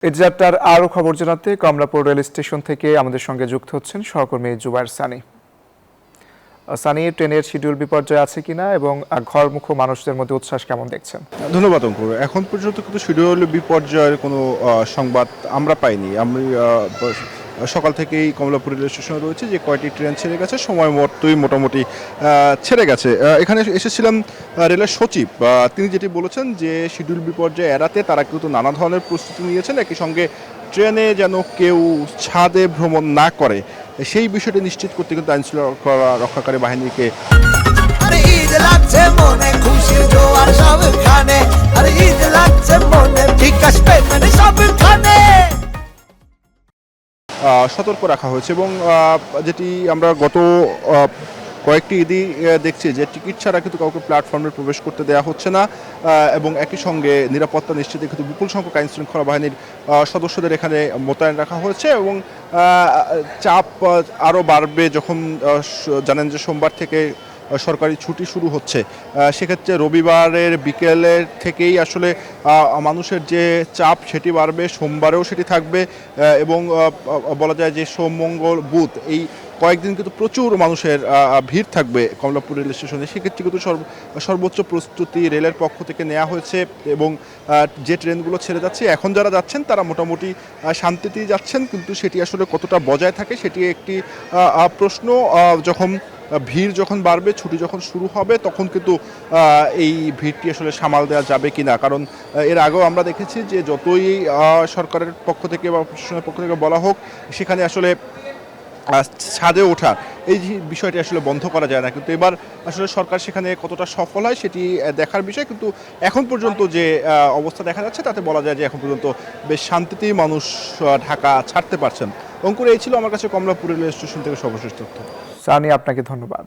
এই যাত্রার আরও খবর জানাতে কমলাপুর রেল স্টেশন থেকে আমাদের সঙ্গে যুক্ত হচ্ছেন সহকর্মী জুবায়ের সানি। সানি, ট্রেনের শিডিউল বিপর্যয় আছে কিনা এবং ঘরমুখো মানুষদের মধ্যে উচ্ছ্বাস কেমন দেখছেন? ধন্যবাদ অঙ্কুর। এখন পর্যন্ত কিন্তু শিডিউল বিপর্যয়ের কোনো সংবাদ আমরা পাইনি। আমি সকাল থেকেই কমলাপুর রেল স্টেশনে রয়েছে, যে কয়টি ট্রেন ছেড়ে গেছে সময় মতোই মোটামুটি ছেড়ে গেছে। এখানে এসেছিলাম রেলের সচিব, তিনি যেটি বলেছেন যে শিডিউল বিপর্যয় এড়াতে তারা কিন্তু নানা ধরনের প্রস্তুতি নিয়েছেন, একই সঙ্গে ট্রেনে যেন কেউ ছাদে ভ্রমণ না করে সেই বিষয়টি নিশ্চিত করতে কিন্তু আইনশৃঙ্খলা রক্ষাকারী বাহিনীকে ঈদ লাগছে মনে খুশির জোয়ার সবখানে, আরে ঈদ লাগছে মনে বিকাশ পেমেন্ট সবখানে সতর্ক রাখা হয়েছে। এবং যেটি আমরা গত কয়েকটি ঈদই দেখছি যে টিকিট ছাড়া কিন্তু কাউকে প্ল্যাটফর্মে প্রবেশ করতে দেওয়া হচ্ছে না, এবং একই সঙ্গে নিরাপত্তা নিশ্চিতে কিন্তু বিপুল সংখ্যক আইন শৃঙ্খলা বাহিনীর সদস্যদের এখানে মোতায়েন রাখা হয়েছে। এবং চাপ আরও বাড়বে যখন জানেন যে সোমবার থেকে সরকারি ছুটি শুরু হচ্ছে, সেক্ষেত্রে রবিবারের বিকেলের থেকেই আসলে মানুষের যে চাপ সেটি বাড়বে, সোমবারেও সেটি থাকবে। এবং বলা যায় যে সোম মঙ্গল বুধ এই কয়েকদিন কিন্তু প্রচুর মানুষের ভিড় থাকবে কমলাপুর রেল স্টেশনে। সেক্ষেত্রে কিন্তু সর্বোচ্চ প্রস্তুতি রেলের পক্ষ থেকে নেওয়া হয়েছে। এবং যে ট্রেনগুলো ছেড়ে যাচ্ছে, এখন যারা যাচ্ছেন তারা মোটামুটি শান্তিতেই যাচ্ছেন, কিন্তু সেটি আসলে কতটা বজায় থাকে সেটি একটি প্রশ্ন। যখন ভিড় যখন বাড়বে, ছুটি যখন শুরু হবে, তখন কিন্তু এই ভিড়টি আসলে সামাল দেওয়া যাবে কিনা। কারণ এর আগেও আমরা দেখেছি যে যতই সরকারের পক্ষ থেকে বা প্রশাসনের পক্ষ থেকে বলা হোক, সেখানে আসলে ছাদে ওঠা এই বিষয়টি আসলে বন্ধ করা যায় না। কিন্তু এবার আসলে সরকার সেখানে কতটা সফল হয় সেটি দেখার বিষয়। কিন্তু এখন পর্যন্ত যে অবস্থা দেখা যাচ্ছে তাতে বলা যায় যে এখন পর্যন্ত বেশ শান্তিতেই মানুষ ঢাকা ছাড়তে পারছেন। অঙ্কুর, এই ছিল আমার কাছে কমলাপুর রেল স্টেশন থেকে সর্বশেষ তথ্য। সানি, আপনাকে ধন্যবাদ।